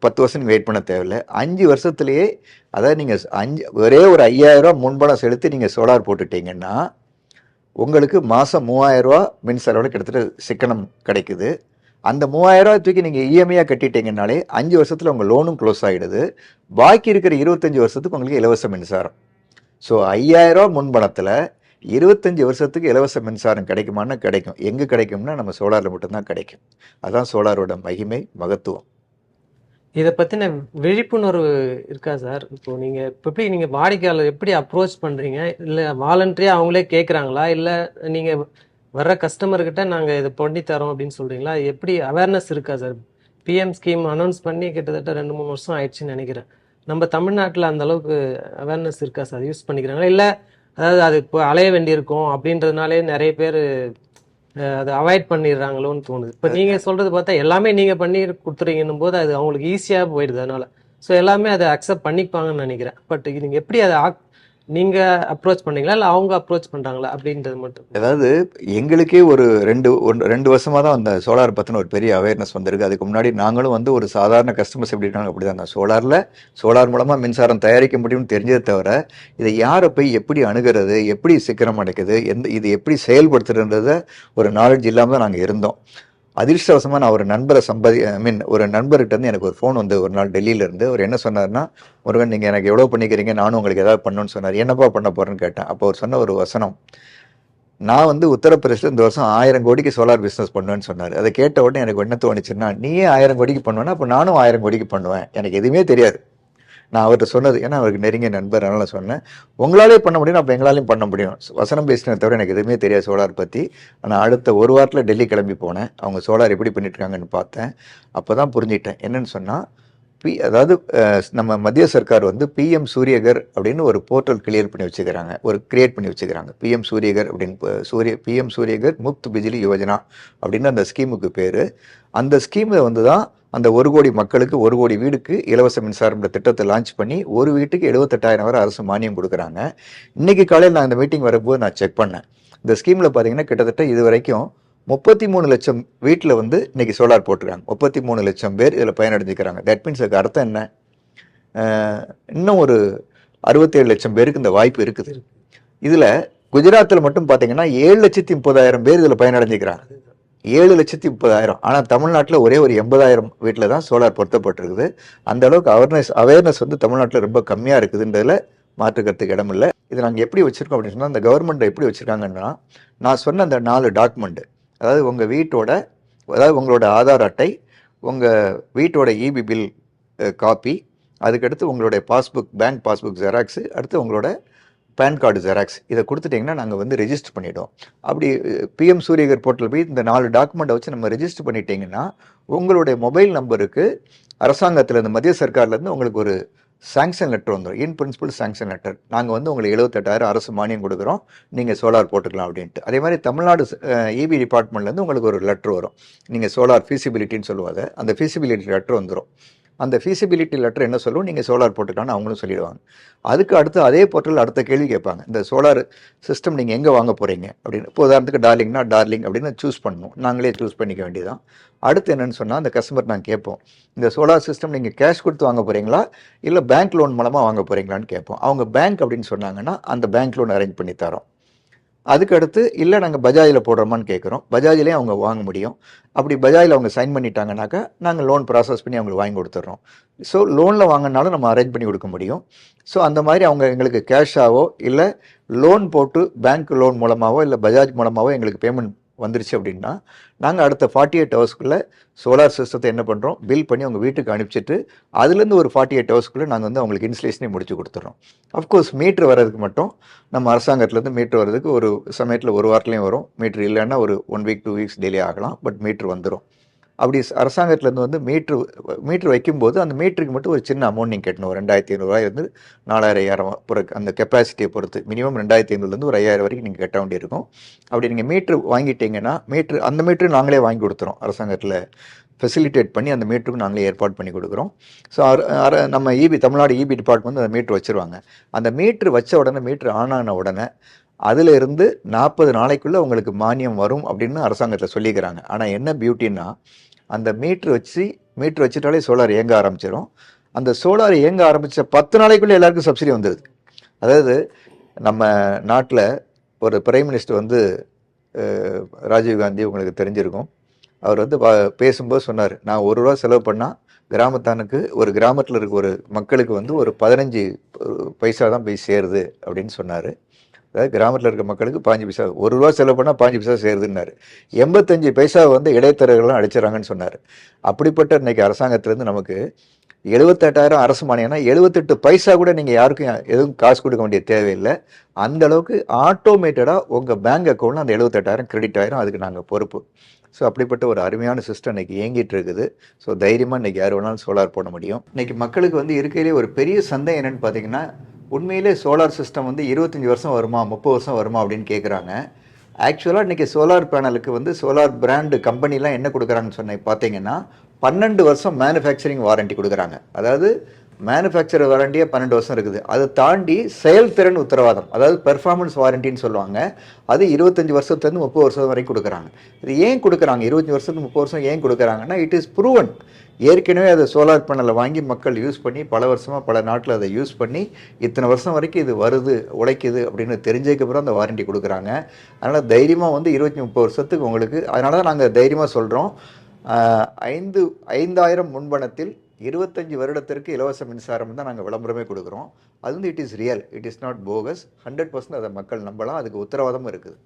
10 வருஷம் வெயிட் பண்ண தேவையில்லை. 5 வருஷத்துலேயே, அதாவது நீங்கள் ஒரே ஒரு 5,000 முன்பணம் செலுத்தி நீங்கள் சோலார் போட்டுட்டீங்கன்னா உங்களுக்கு மாதம் 3,000 ரூபா மின் செலவில் கிட்டத்தட்ட சிக்கனம் கிடைக்குது. அந்த 3,000 தூக்கி நீங்கள் இஎம்ஐயாக கட்டிட்டீங்கன்னாலே 5 வருஷத்தில் உங்கள் லோனும் க்ளோஸ் ஆகிடுது. பாக்கி இருக்கிற 25 வருஷத்துக்கு உங்களுக்கு இலவச மின்சாரம். ஸோ 5,000 முன்பணத்தில் 25 வருஷத்துக்கு இலவச மின்சாரம் கிடைக்குமான்னா கிடைக்கும். எங்கே கிடைக்கும்னா நம்ம சோலாரில் மட்டும்தான் கிடைக்கும். அதுதான் சோலாரோட மகிமை, மகத்துவம். இதை பற்றின விழிப்புணர்வு இருக்கா சார்? இப்போ நீங்கள் எப்படி நீங்கள் வாடிக்கையாளர் எப்படி அப்ரோச் பண்ணுறீங்க? இல்லை வாலண்டரியாக அவங்களே கேட்குறாங்களா? இல்லை நீங்கள் வர்ற கஸ்டமர்கிட்ட நாங்கள் இதை பண்ணி தரோம் அப்படின்னு சொல்கிறீங்களா? எப்படி அவேர்னஸ் இருக்கா சார்? பிஎம் ஸ்கீம் அனௌன்ஸ் பண்ணி கிட்டத்தட்ட 2-3 வருஷம் ஆயிடுச்சுன்னு நினைக்கிறேன். நம்ம தமிழ்நாட்டில் அந்த அளவுக்கு அவேர்னஸ் இருக்கா சார்? யூஸ் பண்ணிக்கிறாங்களா? இல்லை அதாவது அது இப்போ அலைய வேண்டியிருக்கும் அப்படின்றதுனாலே நிறைய பேர் அதை அவாய்ட் பண்ணிடுறாங்களோன்னு தோணுது. இப்போ நீங்கள் சொல்கிறது பார்த்தா எல்லாமே நீங்கள் பண்ணி கொடுத்துறீங்கன்னும் போது அது அவங்களுக்கு ஈஸியாக போயிடுது. அதனால் ஸோ எல்லாமே அதை அக்செப்ட் பண்ணிப்பாங்கன்னு நினைக்கிறேன். பட் நீங்கள் எப்படி அதை நீங்க அப்ரோச் பண்ணீங்களா இல்லை அவங்க அப்ரோச் பண்றாங்களா அப்படின்றது மட்டும். அதாவது எங்களுக்கே ஒரு 2 வருஷமா தான் அந்த சோலார் பற்றின ஒரு பெரிய அவேர்னஸ் வந்திருக்கு. அதுக்கு முன்னாடி நாங்களும் வந்து ஒரு சாதாரண கஸ்டமர்ஸ் எப்படி இருக்காங்க அப்படி தான். சோலார் மூலமாக மின்சாரம் தயாரிக்க முடியும்னு தெரிஞ்சதை தவிர இதை யாரை போய் எப்படி அணுகிறது, எப்படி சிக்கனம் அடைக்குது, இது எப்படி செயல்படுத்துறதுன்றத ஒரு நாலேஜ் இல்லாமல் தான் நாங்கள் இருந்தோம். அதிர்ஷ்டவசமாக நான் ஒரு நண்பரை ஒரு நண்பர்கிட்ட இருந்து எனக்கு ஒரு ஃபோன் வந்து ஒரு நாள் டெல்லியிலேருந்து அவர் என்ன சொன்னார்னா, முருகன் நீங்கள் எனக்கு எவ்வளோ பண்ணிக்கிறீங்க, நானும் உங்களுக்கு ஏதாவது பண்ணணும்னு சொன்னார். என்னப்பா பண்ண போகிறேன்னு கேட்டேன். அப்போ அவர் சொன்ன ஒரு வசனம், நான் வந்து உத்தரப்பிரதேசில் இந்த வருஷம் 1000 கோடிக்கு சோலார் பிஸ்னஸ் பண்ணுவேன்னு சொன்னார். அதை கேட்ட உடனே எனக்கு என்ன தோணுச்சுன்னா, நீயே 1000 கோடிக்கு பண்ணுவேன்னா அப்போ நானும் 1000 கோடிக்கு பண்ணுவேன். எனக்கு எதுவுமே தெரியாது. நான் அவர்கிட்ட சொன்னது, ஏன்னா அவருக்கு நெருங்கிய நண்பர், அதனால சொன்னேன், உங்களாலே பண்ண முடியும், அப்போ எங்களாலையும் பண்ண முடியும். வசனம் பேசினதை தவிர எனக்கு எதுவுமே தெரியாது சோலார் பற்றி. ஆனால் அடுத்த ஒரு வாரத்தில் டெல்லி கிளம்பி போனேன். அவங்க சோலார் எப்படி பண்ணிட்டுருக்காங்கன்னு பார்த்தேன். அப்போ தான் புரிஞ்சிட்டேன். என்னன்னு சொன்னால், அதாவது நம்ம மத்திய சர்க்கார் வந்து பிஎம் சூரியகர் அப்படின்னு ஒரு போர்ட்டல் கிரியேட் பண்ணி வச்சுக்கிறாங்க. பிஎம் சூரியகர் அப்படின்னு பிஎம் சூரியகர் முப்த் பிஜிலி யோஜனா அப்படின்னு அந்த ஸ்கீமுக்கு பேர். அந்த ஸ்கீமில் வந்து தான் அந்த 1 கோடி மக்களுக்கு 1 கோடி வீடுக்கு இலவச மின்சாரம் திட்டத்தை லான்ச் பண்ணி ஒரு வீட்டுக்கு 78,000 வரை அரசு மானியம் கொடுக்குறாங்க. இன்னைக்கு காலையில் நான் இந்த மீட்டிங் வரும்போது நான் செக் பண்ணேன். இந்த ஸ்கீமில் பார்த்தீங்கன்னா கிட்டத்தட்ட இது வரைக்கும் 33 லட்சம் வீட்டில் வந்து இன்னைக்கு சோலார் போட்டுருக்காங்க. 33 லட்சம் பேர் இதில் பயனடைஞ்சிக்கிறாங்க. தட் மீன்ஸ் அதுக்கு அர்த்தம் என்ன, இன்னும் ஒரு 67 லட்சம் பேருக்கு இந்த வாய்ப்பு இருக்குது. இதில் குஜராத்தில் மட்டும் பார்த்தீங்கன்னா 7,30,000 பேர் இதில் பயனடைஞ்சிக்கிறாங்க. 7,30,000. ஆனால் தமிழ்நாட்டில் ஒரே ஒரு 80,000 வீட்டில் தான் சோலார் பொருத்தப்பட்டிருக்குது. அந்த அளவுக்கு அவேர்னஸ் வந்து தமிழ்நாட்டில் ரொம்ப கம்மியாக இருக்குதுன்றதுல மாற்றுக்கிறதுக்கு இடம் இல்லை. இது நாங்கள் எப்படி வச்சுருக்கோம் அப்படின்னு சொன்னால், இந்த கவர்மெண்ட் எப்படி வச்சுருக்காங்கன்னா, நான் சொன்ன அந்த 4 டாக்குமெண்ட், அதாவது உங்களோட ஆதார் அட்டை, உங்கள் வீட்டோட இபி பில் காப்பி, அதுக்கடுத்து உங்களுடைய பேங்க் பாஸ்புக் ஜெராக்ஸு, அடுத்து உங்களோட பேன் கார்டு ஜெராக்ஸ், இதை கொடுத்துட்டிங்கன்னா நாங்கள் வந்து ரெஜிஸ்டர் பண்ணிவிடுவோம். அப்படி பிஎம் சூரியகர் போர்ட்டல் போய் இந்த 4 டாக்குமெண்ட்டை வச்சு நம்ம ரெஜிஸ்டர் பண்ணிட்டீங்கன்னா உங்களுடைய மொபைல் நம்பருக்கு அரசாங்கத்திலேருந்து, மத்திய சர்க்கார்லேருந்து உங்களுக்கு ஒரு சாங்ஷன் லெட்டர் வந்துடும். இன் பிரின்சிபல் சாங்ஷன் லெட்டர். நாங்கள் வந்து உங்களுக்கு 78,000 அரசு மானியம் கொடுக்குறோம், நீங்கள் சோலார் போட்டுக்கலாம் அப்படின்ட்டு. அதே மாதிரி தமிழ்நாடு இபி டிபார்ட்மெண்ட்லேருந்து உங்களுக்கு ஒரு லெட்டர் வரும். நீங்கள் சோலார் ஃபீசிபிலிட்டின்னு சொல்லுவாங்க, அந்த ஃபீசிபிலிட்டி லெட்டர் வந்துடும். அந்த ஃபீசிபிலிட்டி லெட்டர் என்ன சொல்லும், நீங்கள் சோலார் போட்டுக்கலான்னு அவங்களும் சொல்லிடுவாங்க. அதுக்கு அடுத்து அதே போர்ட்டல் அடுத்த கேள்வி கேட்பாங்க, இந்த சோலார் சிஸ்டம் நீங்கள் எங்கே வாங்க போகிறீங்க அப்படின்னு. இப்போ உதாரணத்துக்கு டார்லிங் அப்படின்னு சூஸ் பண்ணணும், நாங்களே சூஸ் பண்ணிக்க வேண்டியதான். அடுத்து என்னென்னு சொன்னால், அந்த கஸ்டமர் நாங்கள் கேட்போம், இந்த சோலார் சிஸ்டம் நீங்கள் கேஷ் கொடுத்து வாங்க போகிறீங்களா இல்லை பேங்க் லோன் மூலமாக வாங்க போகிறீங்களான்னு கேட்போம். அவங்க பேங்க் அப்படின்னு சொன்னாங்கன்னா அந்த பேங்க் லோன் அரேஞ்ச் பண்ணி தரோம். அதுக்கடுத்து இல்லை நாங்கள் பஜாஜில் போடுறோமான்னு கேட்குறோம். பஜாஜிலே அவங்க வாங்க முடியும். அப்படி பஜாஜில் அவங்க சைன் பண்ணிட்டாங்கனாக்கா நாங்கள் லோன் ப்ராசஸ் பண்ணி அவங்களுக்கு வாங்கி கொடுத்துட்றோம். ஸோ லோனில் வாங்கினாலும் நம்ம அரேஞ்ச் பண்ணி கொடுக்க முடியும். ஸோ அந்த மாதிரி அவங்க எங்களுக்கு கேஷாவோ இல்லை லோன் போட்டு பேங்க் லோன் மூலமாகவோ இல்லை பஜாஜ் மூலமாகவோ எங்களுக்கு பேமெண்ட் வந்துருச்சு அப்படின்னா, நாங்கள் அடுத்த 48 ஹவர்ஸ்க்குள்ளே சோலார் சிஸ்டத்தை என்ன பண்ணுறோம், பில் பண்ணி அவங்க வீட்டுக்கு அனுப்பிச்சிட்டு அதுலேருந்து ஒரு 48 ஹவர்ஸ்க்குள்ளே நாங்கள் வந்து அவங்களுக்கு இன்ஸ்டலேஷனே முடிச்சு கொடுத்துட்றோம். அஃப்கோர்ஸ் மீட்ரு வர்றதுக்கு மட்டும் நம்ம அரசாங்கத்துலேருந்து மீட்ரு வர்றதுக்கு ஒரு சமயத்தில் ஒரு வாரத்துலேயும் வரும். மீட்ரு இல்லைன்னா ஒரு 1 வீக் 2 வீக்ஸ் டிலே ஆகலாம். பட் மீட்ரு வந்துடும். அப்படி அரசாங்கத்துலேருந்து வந்து மீட்ரு வைக்கும்போது அந்த மீட்டருக்கு மட்டும் ஒரு சின்ன அமௌண்ட் நீங்கள் கட்டணும். ஒரு 2,500 4,000 அந்த கெப்பாசிட்டியை பொறுத்து மினிமம் 2,500 ஒரு 5,000 வரைக்கும் நீங்கள் கட்ட வேண்டியிருக்கும். அப்படி நீங்கள் மீட்ரு வாங்கிட்டீங்கன்னா அந்த மீட்ரு நாங்களே வாங்கி கொடுத்துறோம். அரசாங்கத்தில் ஃபெசிலிட்டேட் பண்ணி அந்த மீட்டருக்கு நாங்களே ஏற்பாடு பண்ணி கொடுக்குறோம். ஸோ நம்ம தமிழ்நாடு இபி டிபார்ட்மெண்ட் அந்த மீட்ரு வச்சுருவாங்க. அந்த மீட்ரு வச்ச உடனே, மீட்ரு ஆன் ஆன உடனே அதில் இருந்து 40 நாளைக்குள்ளே உங்களுக்கு மானியம் வரும் அப்படின்னு அரசாங்கத்தில் சொல்லிக்கிறாங்க. ஆனால் என்ன பியூட்டின்னா, அந்த மீட்ரு வச்சுட்டாலே சோலார் இயங்க ஆரம்பிச்சிடும். அந்த சோலார் இயங்க ஆரம்பித்த 10 நாளைக்குள்ளே எல்லாருக்கும் சப்சிடி வந்துடுது. அதாவது நம்ம நாட்டில் ஒரு பிரைம் மினிஸ்டர் வந்து ராஜீவ்காந்தி, உங்களுக்கு தெரிஞ்சிருக்கும். அவர் வந்து பேசும்போது சொன்னார், நான் 1 ரூபா செலவு பண்ணால் ஒரு கிராமத்தில் இருக்க ஒரு மக்களுக்கு வந்து ஒரு 15 பைசா தான் போய் சேருது அப்படின்னு சொன்னார். அதாவது கிராமத்தில் இருக்க மக்களுக்கு 5 பைசா, 1 ரூபா செலவு பண்ணால் 5 பைசா சேருதுன்னாரு. 85 பைசா வந்து இடைத்தரகர்கள்லாம் அடிச்சிடறாங்கன்னு சொன்னார். அப்படிப்பட்ட இன்னைக்கு அரசாங்கத்திலேருந்து நமக்கு 78,000 அரசு மானியம்னா 78 பைசா கூட நீங்கள் யாருக்கும் எதுவும் காசு கொடுக்க வேண்டிய தேவையில்லை. அந்த அளவுக்கு ஆட்டோமேட்டடாக உங்கள் பேங்க் அக்கௌண்ட்டில் அந்த 78,000 கிரெடிட் ஆயிரும். அதுக்கு நாங்கள் பொறுப்பு. ஸோ அப்படிப்பட்ட ஒரு அருமையான சிஸ்டம் இன்றைக்கி இயங்கிட்டு இருக்குது. ஸோ தைரியமாக இன்றைக்கி யார் வேணாலும் சோலார் போட முடியும். இன்றைக்கி மக்களுக்கு வந்து இருக்கையிலே ஒரு பெரிய சந்தேகம் என்னென்னு பார்த்தீங்கன்னா, உண்மையிலே சோலார் சிஸ்டம் வந்து 25 வருஷம் வருமா, 30 வருஷம் வருமா அப்படின்னு கேட்குறாங்க. ஆக்சுவலாக இன்றைக்கி சோலார் பேனலுக்கு வந்து சோலார் பிராண்டு கம்பெனிலாம் என்ன கொடுக்குறாங்கன்னு பார்த்தீங்கன்னா 12 வருஷம் மேனுஃபேக்சரிங் வாரண்ட்டி கொடுக்குறாங்க. அதாவது மேனுஃபேக்சர் வாரண்டியே 12 வருஷம் இருக்குது. அதை தாண்டி செயல்திறன் உத்தரவாதம், அதாவது பெர்ஃபார்மன்ஸ் வாரண்டின்னு சொல்லுவாங்க. அது 25 வருஷத்துலேருந்து 30 வருஷம் வரைக்கும் கொடுக்குறாங்க. இது ஏன் கொடுக்குறாங்க? 25 வருஷத்துக்கு 30 வருஷம் ஏன் கொடுக்குறாங்கன்னா, இட் இஸ் ப்ரூவன். ஏற்கனவே அதை சோலார் பேனலை வாங்கி மக்கள் யூஸ் பண்ணி பல வருஷமாக பல நாட்டில் அதை யூஸ் பண்ணி இத்தனை வருஷம் வரைக்கும் இது வருது, உழைக்குது அப்படின்னு தெரிஞ்சதுக்கப்புறம் அந்த வாரண்டி கொடுக்குறாங்க. அதனால் தைரியமாக வந்து 25-30 வருஷத்துக்கு உங்களுக்கு, அதனால தான் நாங்கள் தைரியமாக சொல்கிறோம். 5000 முன்பணத்தில் 25 வருடத்திற்கு இலவச மின்சாரம் தான் நாங்கள் விளம்பரமே கொடுக்குறோம். அது வந்து it is real, it is not focus. 100% அதை மக்கள் நம்பலாம். அதுக்கு உத்தரவாதமும் இருக்குது.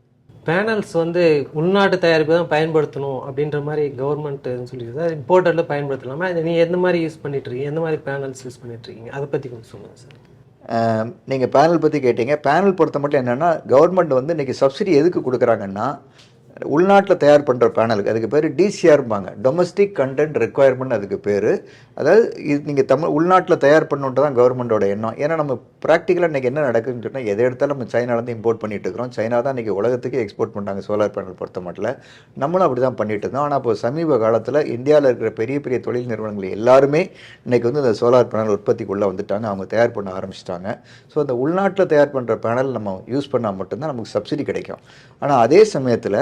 பேனல்ஸ் வந்து உள்நாட்டு தயாரிப்பு தான் பயன்படுத்தணும் அப்படின்ற மாதிரி கவர்மெண்ட் சொல்லியிருந்தா, இம்போர்ட்டரில் பயன்படுத்தலாமா? நீங்கள் எந்த மாதிரி யூஸ் பண்ணிட்டு இருக்கீங்க, எந்த மாதிரி பேனல்ஸ் யூஸ் பண்ணிட்டு இருக்கீங்க, அதை பற்றி கொஞ்சம் சொல்லுங்கள் சார். நீங்கள் பேனல் பற்றி கேட்டீங்க. பேனல் பொறுத்த மட்டும் என்னென்னா, கவர்மெண்ட் வந்து இன்றைக்கி சப்சிடி எதுக்கு கொடுக்குறாங்கன்னா, உள்நாட்டில் தயார் பண்ணுற பேனலுக்கு, அதுக்கு பேர் டிசிஆர்பாங்க, டொமஸ்டிக் கண்டென்ட் ரெக்குயர்மெண்ட் அதுக்கு பேர். அதாவது இது நீங்கள் உள்நாட்டில் தயார் பண்ணுன்ட்டு தான் கவர்மெண்டோட எண்ணம். ஏன்னா நம்ம ப்ராக்டிக்கலாக இன்றைக்கி என்ன நடக்குதுன்னு சொன்னால், எதை எடுத்தாலும் நம்ம சைனாலேருந்து இம்போர்ட் பண்ணிட்டு இருக்கிறோம். சைனா தான் இன்றைக்கி உலகத்துக்கு எக்ஸ்போர்ட் பண்ணுறாங்க சோலார் பேனல் பொறுத்த மட்டும். நம்மளும் அப்படி தான் பண்ணிட்டு இருந்தோம். ஆனால் இப்போ சமீப காலத்தில் இந்தியாவில் இருக்கிற பெரிய பெரிய தொழில் நிறுவனங்கள் எல்லாருமே இன்றைக்கி வந்து இந்த சோலார் பேனல் உற்பத்திக்குள்ளே வந்துட்டாங்க. அவங்க தயார் பண்ண ஆரம்பிச்சிட்டாங்க. ஸோ அந்த உள்நாட்டில் தயார் பண்ணுற பேனல் நம்ம யூஸ் பண்ணால் மட்டும்தான் நமக்கு சப்சிடி கிடைக்கும். ஆனால் அதே சமயத்தில்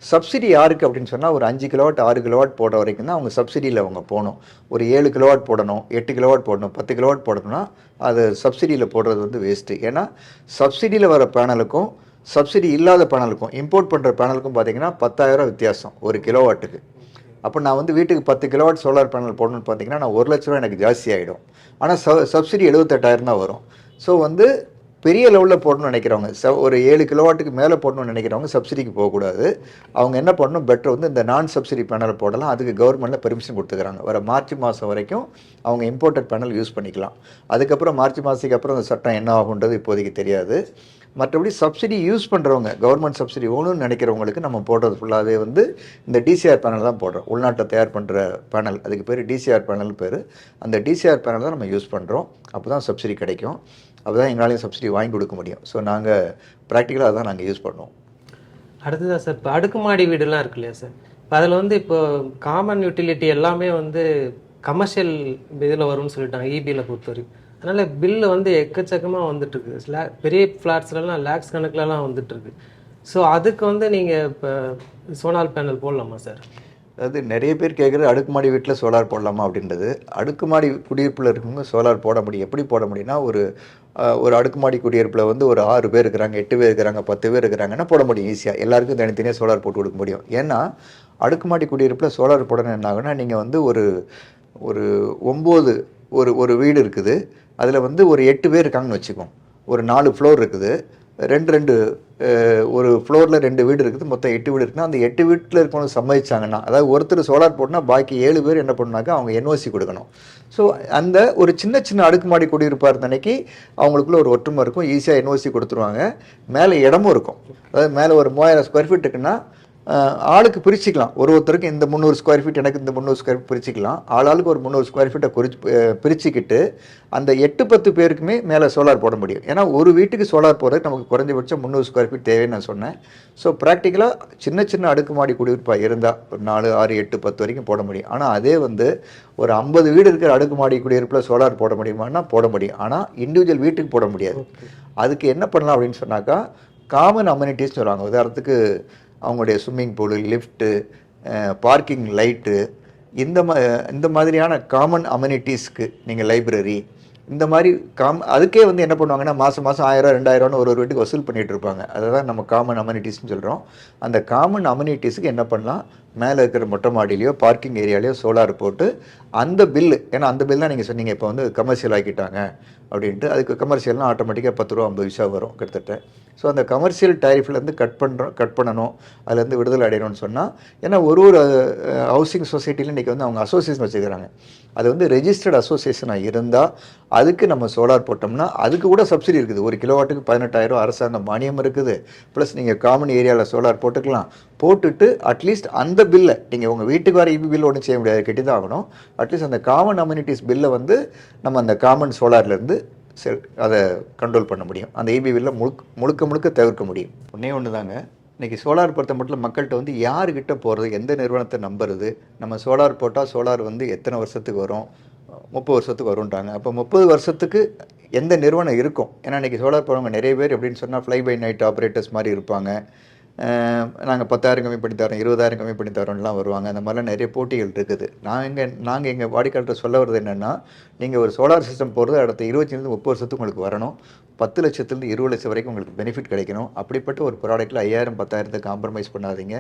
சப்சிடி யாருக்கு அப்படின்னு சொன்னால், ஒரு 5 கிலோவாட் 6 கிலோவாட் போட வரைக்கும் தான் அவங்க சப்சிடியில் அவங்க போகணும். ஒரு 7 கிலோவாட் போடணும், 8 கிலோவாட் போடணும், 10 கிலோவாட் போடணும்னா அது சப்சிடியில் போடுறது வந்து வேஸ்ட்டு. ஏன்னா சப்சிடியில் வர பேனலுக்கும் சப்சிடி இல்லாத பேனலுக்கும், இம்போர்ட் பண்ணுற பேனலுக்கும் பார்த்தீங்கன்னா 10,000 வித்தியாசம் ஒரு கிலோவாட்டுக்கு. அப்போ நான் வந்து வீட்டுக்கு 10 கிலோவாட் சோலார் பேனல் போடணும்னு பார்த்தீங்கன்னா நான் 1 லட்ச ரூபா எனக்கு ஜாஸ்தி ஆகிடும். ஆனால் சப்சிடி 78,000 தான் வரும். ஸோ வந்து பெரிய லெவலில் போடணும்னு நினைக்கிறவங்க, ஒரு 7 கிலோவாட்டுக்கு மேலே போடணும்னு நினைக்கிறவங்க சப்சிடிக்கு போகக்கூடாது. அவங்க என்ன பண்ணணும், பெட்டர் வந்து இந்த நான் சப்சிடி பேனலை போடலாம். அதுக்கு கவர்மெண்ட்டில் பெர்மிஷன் கொடுத்துக்கிறாங்க. வர மார்ச் மாதம் வரைக்கும் அவங்க இம்போர்ட்டட் பேனல் யூஸ் பண்ணிக்கலாம். அதுக்கப்புறம் மார்ச் மாதத்துக்கு அப்புறம் அந்த சட்டம் என்ன ஆகுன்றது இப்போதைக்கு தெரியாது. மற்றபடி சப்சிடி யூஸ் பண்ணுறவங்க, கவர்மெண்ட் சப்சிடி வேணும்னு நினைக்கிறவங்களுக்கு நம்ம போடுறது ஃபுல்லாகவே வந்து இந்த டிசிஆர் பேனல் தான் போடுறோம். உள்நாட்டை தயார் பண்ணுற பேனல், அதுக்கு பேர் டிசிஆர் பேனல் பேர். அந்த டிசிஆர் பேனல் தான் நம்ம யூஸ் பண்ணுறோம். அப்போ தான் சப்சிடி கிடைக்கும். அப்போ தான் எங்களாலையும் சப்சிடி வாங்கி கொடுக்க முடியும். ஸோ நாங்கள் ப்ராக்டிக்கலாக அதான் நாங்கள் யூஸ் பண்ணுவோம். அடுத்ததான் சார், இப்போ அடுக்குமாடி வீடுலாம் இருக்கு இல்லையா சார், இப்போ அதில் வந்து இப்போ காமன் யூட்டிலிட்டி எல்லாமே வந்து கமர்ஷியல் இதில் வரும்னு சொல்லிட்டாங்க இபியில் பொறுத்த வரைக்கும். அதனால் பில்லு வந்து எக்கச்சக்கமாக வந்துட்டுருக்கு. பெரிய ஃப்ளாட்ஸ்லாம் லேக்ஸ் கணக்கிலலாம் வந்துட்டுருக்கு. ஸோ அதுக்கு வந்து நீங்கள் இப்போ சோலார் பேனல் போடலாமா சார்? அதாவது நிறைய பேர் கேட்குறது அடுக்குமாடி வீட்டில் சோலார் போடலாமா அப்படின்றது. அடுக்குமாடி குடியிருப்பில் இருக்கவங்க சோலார் போட முடியும். எப்படி போட முடியும்னா, ஒரு அடுக்குமாடி குடியிருப்பில் வந்து ஒரு 6 பேர் இருக்கிறாங்க, 8 பேர் இருக்கிறாங்க, 10 பேர் இருக்கிறாங்கன்னா போட முடியும் ஈஸியாக. எல்லாருக்கும் தனித்தனியாக சோலார் போட்டு கொடுக்க முடியும். ஏன்னா அடுக்குமாடி குடியிருப்பில் சோலார் போடணும் என்ன ஆகுனா, நீங்கள் வந்து ஒரு 9 ஒரு வீடு இருக்குது, அதில் வந்து ஒரு 8 பேர் இருக்காங்கன்னு வச்சுக்கோம். ஒரு 4 ஃப்ளோர் இருக்குது, 2 ஒரு ஃப்ளோரில் 2 வீடு இருக்குது, மொத்தம் 8 வீடு இருக்குன்னா அந்த 8 வீட்டில் இருக்கவங்க சம்மதிச்சாங்கன்னா, அதாவது ஒருத்தர் சோலார் போட்டுனா பாக்கி 7 பேர் என்ன பண்ணாக்கா அவங்க என்ஓசி கொடுக்கணும். ஸோ அந்த ஒரு சின்ன சின்ன அடுக்குமாடி குடியிருப்பாக இருந்த அன்னைக்கு அவங்களுக்குள்ள ஒரு ஒற்றுமை இருக்கும். ஈஸியாக என்ஓசி கொடுத்துருவாங்க. மேலே இடமும் இருக்கும். அதாவது மேலே ஒரு 3000 ஸ்கொயர் ஃபீட் இருக்குன்னா ஆளுக்கு பிரிச்சுக்கலாம். ஒருத்தருக்கு இந்த 300 ஸ்கொயர் ஃபீட், எனக்கு இந்த 300 ஸ்கொயர் ஃபீட் பிரிச்சுக்கலாம். ஆளுக்கு ஒரு 300 ஸ்கொயர் ஃபீட்டை பிரிச்சுக்கிட்டு அந்த 8-10 பேருக்குமே மேலே சோலார் போட முடியும். ஏன்னா ஒரு வீட்டுக்கு சோலார் போடுறதுக்கு நமக்கு குறைஞ்சபட்சம் 300 ஸ்கொயர் ஃபீட் தேவைன்னு நான் சொன்னேன். ஸோ ப்ராக்டிக்கலாக சின்ன சின்ன அடுக்குமாடி குடியிருப்பாக இருந்தால் ஒரு 4, 6, 8, 10 வரைக்கும் போட முடியும். ஆனால் அதே வந்து ஒரு 50 வீடு இருக்கிற அடுக்குமாடி குடியிருப்பில் சோலார் போட முடியுமான்னா போட முடியும். ஆனால் இண்டிவிஜுவல் வீட்டுக்கு போட முடியாது. அதுக்கு என்ன பண்ணலாம் அப்படின்னு சொன்னாக்கா, காமன் அம்யூனிட்டிஸ்னு சொல்லுவாங்க. உதாரணத்துக்கு அவங்களுடைய swimming pool, lift, parking light, இந்த மாதிரியான காமன் அம்யூனிட்டிஸ்க்கு நீங்கள் லைப்ரரி, இந்த மாதிரி அதுக்கே வந்து என்ன பண்ணுவாங்கன்னா மாதம் 1000, 2000 ஒரு வீட்டுக்கு வசூல் பண்ணிகிட்டு இருப்பாங்க. அதை தான் நம்ம காமன் அம்யூனிட்டிஸ்னு சொல்கிறோம். அந்த காமன் அம்யூனிட்டிஸுக்கு என்ன பண்ணலாம், மேலே இருக்கிற மொட்டை மாடியிலையோ பார்க்கிங் ஏரியாலையோ சோலார் போட்டு அந்த பில்லு, ஏன்னா அந்த பில் தான் நீங்கள் சொன்னீங்க இப்போ வந்து கமர்ஷியல் ஆக்கிட்டாங்க அப்படின்ட்டு. அதுக்கு கமர்ஷியல்னால் ஆட்டோமேட்டிக்காக 10 ரூபா 50 பைசா வரும் கிட்டத்தட்ட. ஸோ அந்த கமர்ஷியல் டேரிஃப்லேருந்து கட் பண்ணணும், அதுலேருந்து விடுதலை அடையணும்னு சொன்னால், ஏன்னா ஒரு ஹவுசிங் சொசைட்டியில் இன்றைக்கி வந்து அவங்க அசோசியேஷன் வச்சுக்கிறாங்க. அது வந்து ரெஜிஸ்டர்ட் அசோசியேஷனாக இருந்தால் அதுக்கு நம்ம சோலார் போட்டோம்னா அதுக்கு கூட சப்சிடி இருக்குது. ஒரு கிலோவாட்டுக்கு 18,000 அரசாங்க மானியம் இருக்குது. ப்ளஸ் நீங்கள் காமன் ஏரியாவில் சோலார் போட்டுக்கலாம். போட்டுட்டு அட்லீஸ்ட் அந்த பில்லை நீங்கள் உங்கள் வீட்டுக்கு வர இபி பில் ஒன்றும் செய்ய முடியாது, கட்டி தான் ஆகணும். அட்லீஸ்ட் அந்த காமன் அம்யூனிட்டிஸ் பில்லை வந்து நம்ம அந்த காமன் சோலார்லேருந்து அதை கண்ட்ரோல் பண்ண முடியும். அந்த இபி பில்லை முழுக்க தவிர்க்க முடியும். ஒன்று தாங்க, இன்றைக்கி சோலார் பொறுத்த மட்டும் மக்கள்கிட்ட வந்து யாருக்கிட்ட போகிறது, எந்த நிறுவனத்தை நம்புறது, நம்ம சோலார் போட்டால் சோலார் வந்து எத்தனை வருஷத்துக்கு வரும், 30 வருஷத்துக்கு வரும்ன்றாங்க. அப்போ 30 வருஷத்துக்கு எந்த நிறுவனம் இருக்கும்? ஏன்னா இன்றைக்கி சோலார் போகிறவங்க நிறைய பேர் எப்படின்னு சொன்னால் ஃப்ளை பை நைட் ஆப்ரேட்டர்ஸ் மாதிரி இருப்பாங்க. நாங்கள் 10,000 கம்மி பண்ணி தரோம், 20,000 கம்மி பண்ணி தரோம்லாம் வருவாங்க. அந்த மாதிரிலாம் நிறைய போட்டிகள் இருக்குது. நாங்கள் எங்கள் வாடிக்கையாளர்கிட்ட சொல்ல வர்றது என்னென்னா, நீங்கள் ஒரு சோலார் சிஸ்டம் போடுறது அடுத்த 25 30 வருஷத்துக்கு உங்களுக்கு வரணும். 10 லட்சத்துலேருந்து 20 லட்சம் வரைக்கும் உங்களுக்கு பெனிஃபிட் கிடைக்கணும். அப்படிப்பட்ட ஒரு ப்ராடக்ட்டில் 5,000 10,000 காம்ப்ரமைஸ் பண்ணாதீங்க.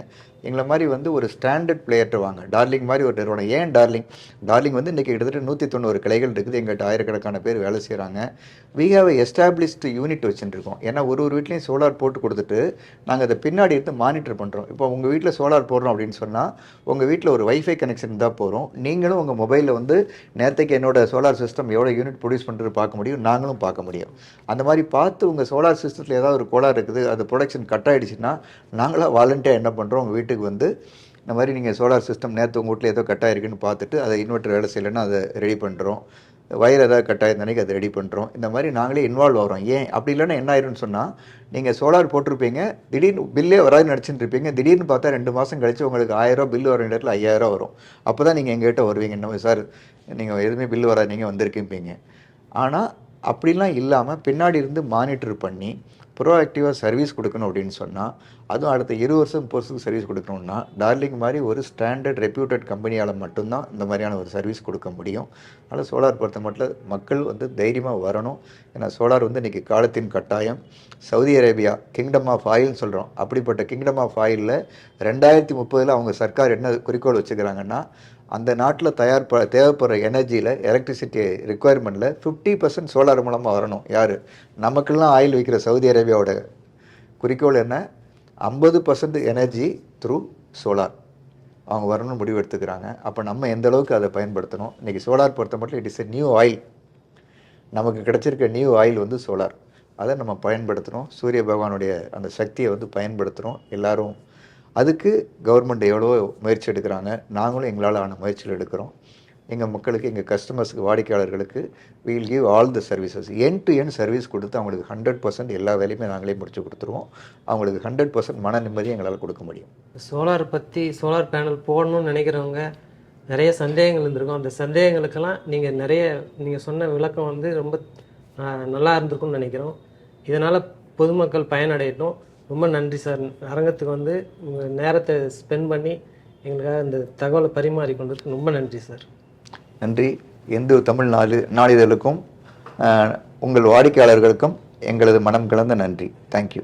எங்களை மாதிரி வந்து ஒரு ஸ்டாண்டர்ட் பிளேயர்கிட்ட வாங்க. டார்லிங் மாதிரி ஒரு நிறுவனம். ஏன் டார்லிங்? டார்லிங் வந்து இன்றைக்கி கிட்டத்தட்ட 190 கிளைகள் இருக்குது. எங்கள்கிட்ட ஆயிரக்கணக்கான பேர் வேலை செய்கிறாங்க. வி ஹேவ் எஸ்டாப்ளிஷ்டு யூனிட் வச்சுருக்கோம். ஏன்னா ஒரு வீட்லேயும் சோலார் போட்டு கொடுத்துட்டு நாங்கள் அதை பின்னாடி இருந்து மானிட்டர் பண்ணுறோம். இப்போ உங்கள் வீட்டில் சோலார் போடுறோம் அப்படின்னு சொன்னால் உங்கள் வீட்டில் ஒரு வைஃபை கனெக்ஷன் இருந்தால் போகிறோம். நீங்களும் உங்கள் மொபைலில் வந்து நேற்றுக்கு என்னோட சோலார் சிஸ்டம் எவ்வளோ யூனிட் ப்ரொடியூஸ் பண்ணுறது பார்க்க முடியும், நாங்களும் பார்க்க முடியும். அந்த மாதிரி பார்த்து உங்கள் சோலார் சிஸ்டத்தில் ஏதாவது ஒரு கோளாறு இருக்குது, அது ப்ரொடக்ஷன் கட் ஆகிடுச்சுன்னா நாங்களாக வாலண்டியாக என்ன பண்ணுறோம், உங்கள் வீட்டுக்கு வந்து இந்த மாதிரி நீங்கள் சோலார் சிஸ்டம் நேற்று உங்கள் வீட்டில் ஏதோ கட் ஆகிருக்குன்னு பார்த்துட்டு அதை இன்வெர்ட்டர் வேலை செய்யலைன்னா அதை ரெடி பண்ணுறோம். வயர் ஏதாவது கட் ஆகிருந்தானே அதை ரெடி பண்ணுறோம். இந்த மாதிரி நாங்களே இன்வால்வ் ஆகிறோம். ஏன் அப்படி இல்லைன்னா என்ன ஆயிரும்னு சொன்னால், நீங்கள் சோலார் போட்டிருப்பீங்க, திடீர்னு பில்லே வராதுன்னு நினச்சிட்டு இருப்பீங்க. திடீர்னு பார்த்தா 2 மாதம் கழிச்சு உங்களுக்கு 1000 பில் வர இடத்துல 5000 வரும். அப்போ தான் நீங்கள் எங்கள்கிட்ட வருவீங்க, என்ன சார் நீங்கள் எதுவுமே பில்லு வராது, நீங்கள் வந்திருக்கீங்க. ஆனால் அப்படிலாம் இல்லாமல் பின்னாடி இருந்து மானிட்டர் பண்ணி ப்ரோஆக்டிவாக சர்வீஸ் கொடுக்கணும் அப்படின்னு சொன்னால், அதுவும் அடுத்த 20 வருஷம் 30 வருஷத்துக்கு சர்வீஸ் கொடுக்கணும்னா டார்லிங் மாதிரி ஒரு ஸ்டாண்டர்ட் ரெப்யூட்டட் கம்பெனியால் மட்டும்தான் இந்த மாதிரியான ஒரு சர்வீஸ் கொடுக்க முடியும். அதனால் சோலார் பொறுத்த மட்டும் மக்கள் வந்து தைரியமாக வரணும். ஏன்னா சோலார் வந்து இன்றைக்கி காலத்தின் கட்டாயம். சவுதி அரேபியா கிங்டம் ஆஃப் ஆயில்னு சொல்கிறோம். அப்படிப்பட்ட கிங்டம் ஆஃப் ஆயிலில் 2030 அவங்க சர்க்கார் என்ன குறிக்கோள் வச்சுக்கிறாங்கன்னா, அந்த நாட்டில் தேவைப்படுற எனர்ஜியில் எலக்ட்ரிசிட்டி ரெக்குயர்மெண்ட்டில் 50% சோலார் மூலமாக வரணும். யார்? நமக்கெல்லாம் ஆயில் விற்கிற சவுதி அரேபியாவோட குறிக்கோள் என்ன? 50% எனர்ஜி த்ரூ சோலார் அவங்க வரணும்னு முடிவு எடுத்துக்கிறாங்க. அப்போ நம்ம எந்த அளவுக்கு அதை பயன்படுத்தணும்? இன்றைக்கி சோலார் பொறுத்த மட்டும் it is a new oil. நமக்கு கிடச்சிருக்க நியூ ஆயில் வந்து சோலார். அதை நம்ம பயன்படுத்துகிறோம். சூரிய பகவானுடைய அந்த சக்தியை வந்து பயன்படுத்துகிறோம் எல்லோரும். அதுக்கு கவர்மெண்ட் எவ்வளோ முயற்சி எடுக்கிறாங்க, நாங்களும் எங்களால் ஆன முயற்சிகள் எடுக்கிறோம். எங்கள் மக்களுக்கு, எங்கள் கஸ்டமர்ஸுக்கு, வாடிக்கையாளர்களுக்கு wheel give all the services. End to end service கொடுத்து அவங்களுக்கு 100% எல்லா வேலையுமே நாங்களே முடிச்சு கொடுத்துருவோம். அவங்களுக்கு 100% மன நிம்மதியை எங்களால் கொடுக்க முடியும். சோலார் பற்றி, சோலார் பேனல் போடணும்னு நினைக்கிறவங்க நிறைய சந்தேகங்கள் இருந்திருக்கும். அந்த சந்தேகங்களுக்கெல்லாம் நீங்கள் சொன்ன விளக்கம் வந்து ரொம்ப நல்லா இருந்திருக்கும்னு நினைக்கிறோம். இதனால் பொதுமக்கள் பயனடையட்டும். ரொம்ப நன்றி சார். அரங்கத்துக்கு வந்து உங்கள் நேரத்தை ஸ்பெண்ட் பண்ணி எங்களுக்காக இந்த தகவலை பரிமாறிக்கொண்டதுக்கு ரொம்ப நன்றி சார். நன்றி. இந்து தமிழ் நாளிதழுக்கும் உங்கள் வாடிக்கையாளர்களுக்கும் எங்களது மனம் கலந்த நன்றி. தேங்க்யூ.